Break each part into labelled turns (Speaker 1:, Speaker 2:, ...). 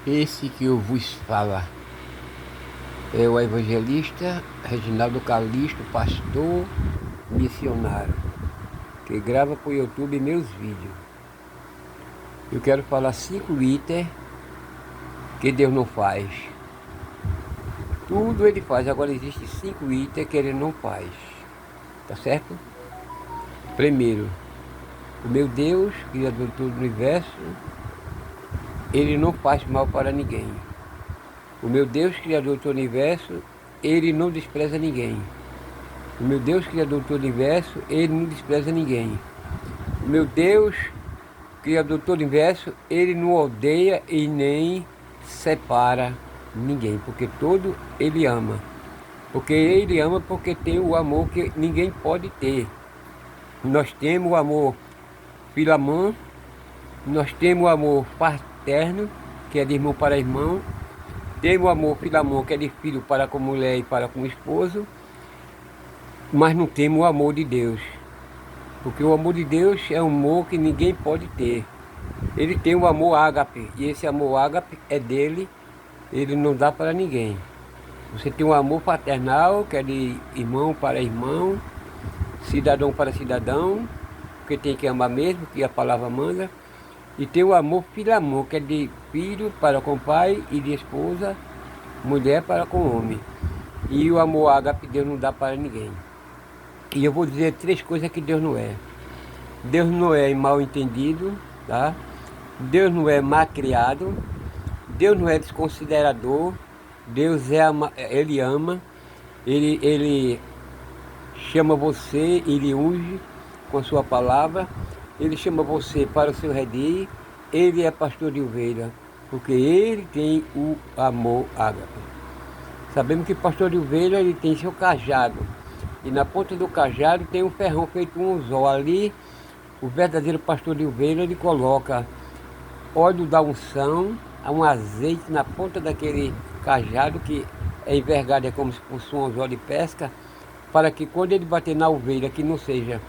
Speaker 1: Esse que eu vos falo é o evangelista Reginaldo Calixto, pastor missionário, que grava para o YouTube meus vídeos. Eu quero falar 5 itens que Deus não faz. Tudo ele faz, agora existe 5 itens que ele não faz. Tá certo? Primeiro, o meu Deus, Criador de todo o universo, ele não faz mal para ninguém. O meu Deus, Criador de todo o universo, ele não despreza ninguém. O meu Deus, Criador de todo o universo, ele não despreza ninguém. O meu Deus, Criador de todo o universo, ele não odeia e nem separa ninguém, porque todo ele ama. Porque ele ama porque tem o amor que ninguém pode ter. Nós temos o amor filamã, nós temos o amor paterno, que é de irmão para irmão. Temos o amor filamã, que é de filho para com mulher e para com o esposo. Mas não temos o amor de Deus. Porque o amor de Deus é um amor que ninguém pode ter. Ele tem o amor ágape, e esse amor ágape é dele, ele não dá para ninguém. Você tem um amor paternal, que é de irmão para irmão, cidadão para cidadão, porque tem que amar mesmo, que a palavra manda. E tem o amor filamor, que é de filho para com pai e de esposa, mulher para com homem. E o amor ágape Deus não dá para ninguém. E eu vou dizer 3 coisas que Deus não é. Deus não é mal entendido, tá? Deus não é mal criado. Deus não é desconsiderador. Deus ele ama. Ele chama você, ele unge com a sua palavra. Ele chama você para o seu redil. Ele é pastor de ovelha, porque ele tem o amor ágape. Sabemos que pastor de ovelha, ele tem seu cajado. E na ponta do cajado tem um ferrão feito um anzol. Ali, o verdadeiro pastor de ovelha, ele coloca óleo da unção, um azeite na ponta daquele cajado, que é envergado, é como se fosse um anzol de pesca, para que quando ele bater na ovelha, que não seja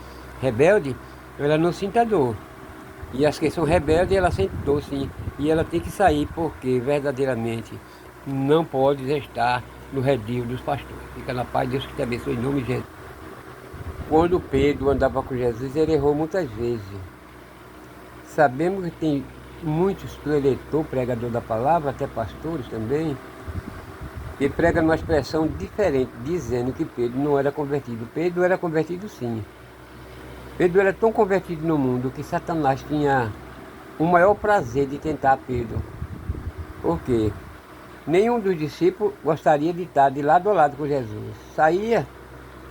Speaker 1: rebelde, ela não sinta dor. E as que são rebeldes, ela sente dor, sim. E ela tem que sair, porque verdadeiramente não pode estar no redil dos pastores. Fica na paz, Deus que te abençoe em nome de Jesus. Quando Pedro andava com Jesus, ele errou muitas vezes. Sabemos que tem muitos preletores, pregador da palavra, até pastores também, que pregam numa expressão diferente, dizendo que Pedro não era convertido. Pedro era convertido, sim. Pedro era tão convertido no mundo que Satanás tinha o maior prazer de tentar Pedro. Por quê? Nenhum dos discípulos gostaria de estar de lado a lado com Jesus. Saía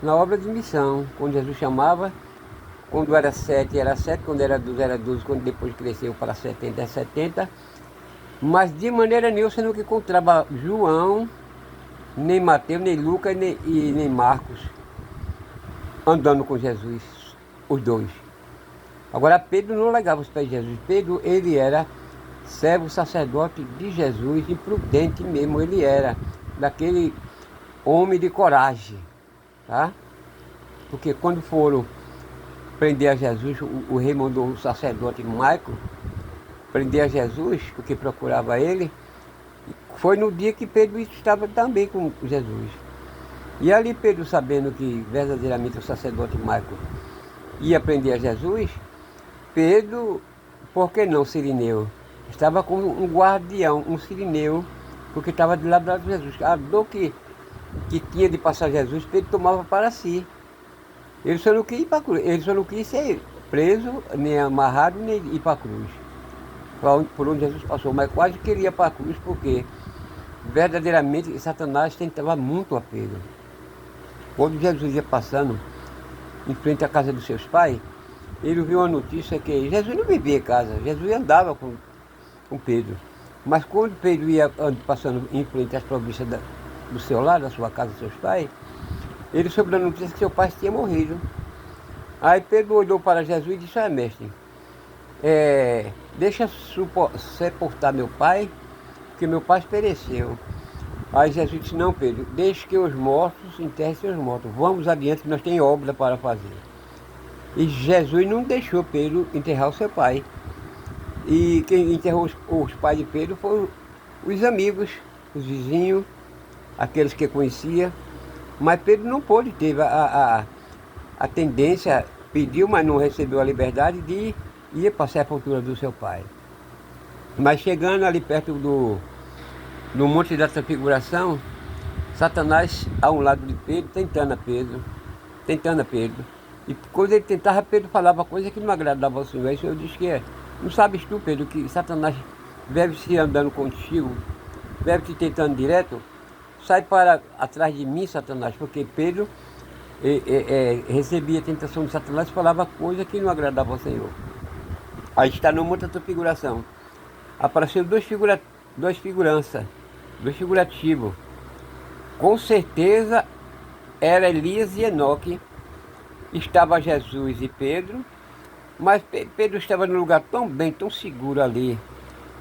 Speaker 1: na obra de missão, quando Jesus chamava, quando era 7, era 7, quando era 12, era 12, quando depois cresceu para 70, é 70. Mas de maneira nenhuma você não encontrava João, nem Mateus, nem Lucas, nem Marcos andando com Jesus, os dois. Agora Pedro não largava os pés de Jesus. Pedro, ele era servo sacerdote de Jesus, imprudente mesmo ele era, daquele homem de coragem, tá? Porque quando foram prender a Jesus, o rei mandou o sacerdote Michael prender a Jesus, porque procurava ele. Foi no dia que Pedro estava também com Jesus. E ali Pedro, sabendo que verdadeiramente o sacerdote Michael ia prender a Jesus, Pedro, por que não Cirineu? Estava com um guardião, um Cirineu, porque estava de lado de Jesus. A dor que tinha de passar Jesus, Pedro tomava para si. Ele só não quis ir para a cruz, ele só não quis ser preso, nem amarrado, nem ir para a cruz. Por onde Jesus passou, mas quase queria para a cruz, porque verdadeiramente Satanás tentava muito a Pedro. Quando Jesus ia passando em frente à casa dos seus pais, ele viu uma notícia que Jesus não vivia em casa, Jesus andava com Pedro. Mas quando Pedro ia passando em frente às províncias do seu lado, da sua casa, dos seus pais, ele soube a notícia que seu pai tinha morrido. Aí Pedro olhou para Jesus e disse: mestre, deixa sepultar meu pai, porque meu pai pereceu. Aí Jesus disse: não, Pedro, deixe que os mortos enterrem seus mortos. Vamos adiante, que nós temos obra para fazer. E Jesus não deixou Pedro enterrar o seu pai. E quem enterrou os pais de Pedro foi os amigos, os vizinhos, aqueles que conhecia. Mas Pedro não pôde, teve a tendência, pediu, mas não recebeu a liberdade de ir para a sepultura do seu pai. Mas chegando ali perto do Monte da Transfiguração, Satanás a um lado de Pedro, tentando a Pedro. E quando ele tentava, Pedro falava coisa que não agradava ao Senhor. Aí o Senhor disse que não sabes tu, Pedro, que Satanás deve se andando contigo, deve te tentando direto. Sai para atrás de mim, Satanás, porque Pedro recebia a tentação de Satanás e falava coisa que não agradava ao Senhor. Aí está no Monte da Transfiguração. Apareceram dois figurativos. Com certeza era Elias e Enoque. Estava Jesus e Pedro, mas Pedro estava num lugar tão bem, tão seguro ali.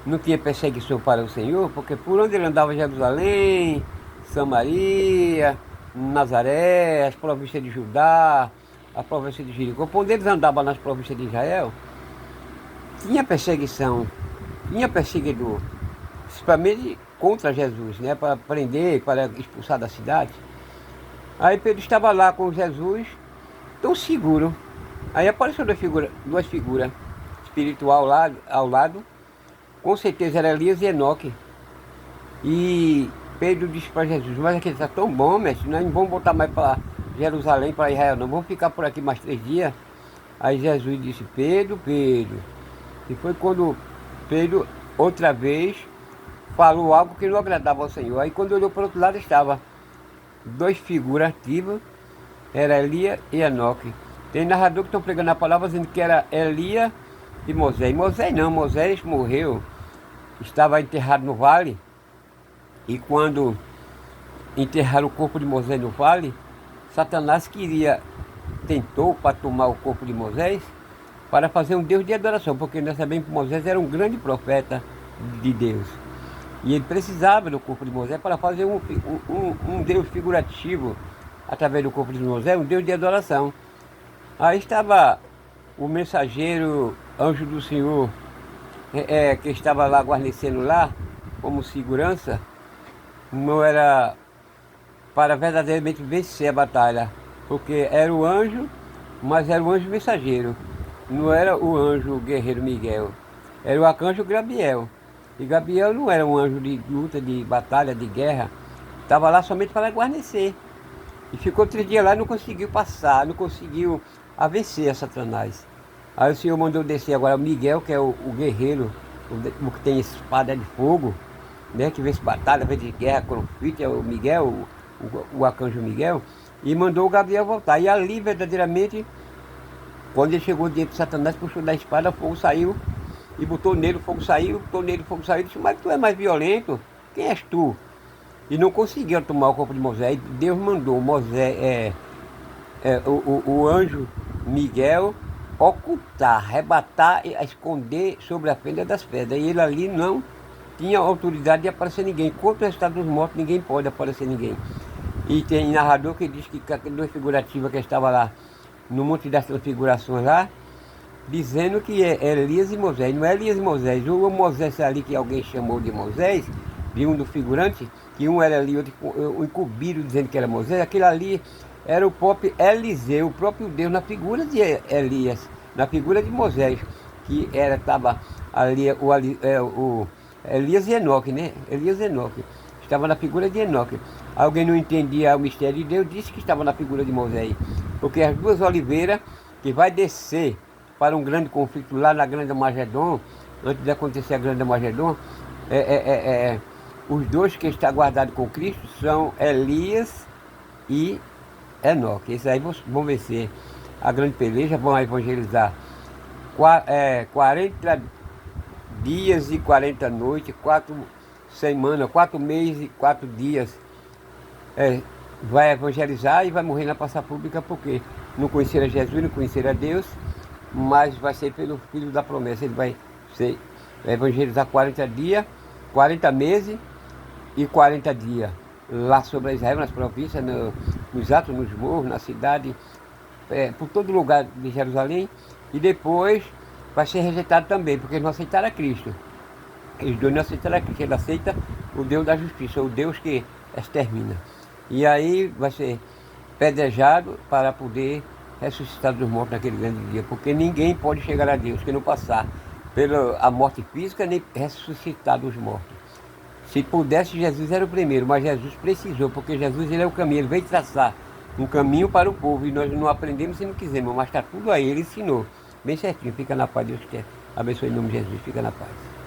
Speaker 1: Não tinha perseguição para o Senhor, porque por onde ele andava, Jerusalém, Samaria, Nazaré, as províncias de Judá, a província de Jericó, por onde eles andavam nas províncias de Israel, tinha perseguição, tinha perseguidor, principalmente contra Jesus, né, para prender, para expulsar da cidade. Aí Pedro estava lá com Jesus, tão seguro. Aí apareceu duas figuras espiritual lá ao lado, com certeza era Elias e Enoque. E Pedro disse para Jesus: mas aqui está tão bom, mestre, nós não vamos voltar mais para Jerusalém, para Israel, não, vamos ficar por aqui mais 3 dias. Aí Jesus disse: Pedro, Pedro. E foi quando Pedro, outra vez, falou algo que não agradava ao Senhor. Aí quando olhou para o outro lado, estava duas figuras ativas, era Elias e Enoque. Tem narrador que estão pregando a palavra dizendo que era Elias e Moisés. Moisés não, Moisés morreu, estava enterrado no vale. E quando enterraram o corpo de Moisés no vale, Satanás tentou para tomar o corpo de Moisés para fazer um Deus de adoração, porque nós sabemos que Moisés era um grande profeta de Deus. E ele precisava do corpo de Moisés para fazer um Deus figurativo através do corpo de Moisés, um Deus de adoração. Aí estava o mensageiro, anjo do Senhor, que estava lá guarnecendo lá, como segurança, não era para verdadeiramente vencer a batalha, porque era o anjo, mas era o anjo mensageiro, não era o anjo guerreiro Miguel, era o arcanjo Gabriel. E Gabriel não era um anjo de luta, de batalha, de guerra, estava lá somente para guarnecer. E ficou 3 dias lá e não conseguiu passar, não conseguiu vencer a Satanás. Aí o Senhor mandou descer agora o Miguel, que é o guerreiro, o que tem espada de fogo, né, que vence batalha, vence guerra, conflito, é o Miguel, o arcanjo Miguel, e mandou o Gabriel voltar. E ali, verdadeiramente, quando ele chegou diante de Satanás, puxou da espada, o fogo saiu, e botou nele, o fogo saiu, botou nele, o fogo saiu, e disse: mas tu é mais violento, quem és tu? E não conseguiram tomar o corpo de Moisés. Deus mandou Moisés, o anjo Miguel, ocultar, arrebatar e esconder sobre a fenda das pedras. E ele ali não tinha autoridade de aparecer ninguém. Contra o estado dos mortos, ninguém pode aparecer ninguém. E tem narrador que diz que aquelas duas figurativas que estavam lá no Monte das Transfigurações lá, dizendo que é Elias e Moisés. Não é Elias e Moisés. O Moisés ali que alguém chamou de Moisés, de um dos figurantes, que um era ali, outro encobriram dizendo que era Moisés. Aquele ali era o próprio Eliseu, o próprio Deus, na figura de Elias, na figura de Moisés, que estava ali o Elias e Enoque, né? Elias e Enoque. Estava na figura de Enoque. Alguém não entendia o mistério de Deus, disse que estava na figura de Moisés. Porque as duas oliveiras que vai descer para um grande conflito lá na Grande Magedon, antes de acontecer a Grande Magedon, os dois que estão guardados com Cristo são Elias e Enoque. Esses aí vão vencer a grande peleja, vão evangelizar 40 dias e 40 noites, 4 semanas, 4 meses e 4 dias. Vai evangelizar e vai morrer na praça pública, porque não conheceram Jesus, não conheceram a Deus, mas vai ser pelo Filho da promessa. Ele vai evangelizar 40 dias, 40 meses e 40 dias lá sobre Israel, nas províncias, nos atos, nos morros, na cidade, por todo lugar de Jerusalém. E depois vai ser rejeitado também, porque eles não aceitaram a Cristo. Eles dois não aceitaram a Cristo, ele aceita o Deus da justiça, o Deus que extermina. E aí vai ser pedrejado para poder ressuscitar dos mortos naquele grande dia, porque ninguém pode chegar a Deus que não passar pela morte física nem ressuscitar dos mortos. Se pudesse, Jesus era o primeiro, mas Jesus precisou, porque Jesus ele é o caminho, ele veio traçar um caminho para o povo, e nós não aprendemos se não quisermos, mas está tudo aí, ele ensinou, bem certinho. Fica na paz, Deus te abençoe em nome de Jesus, fica na paz.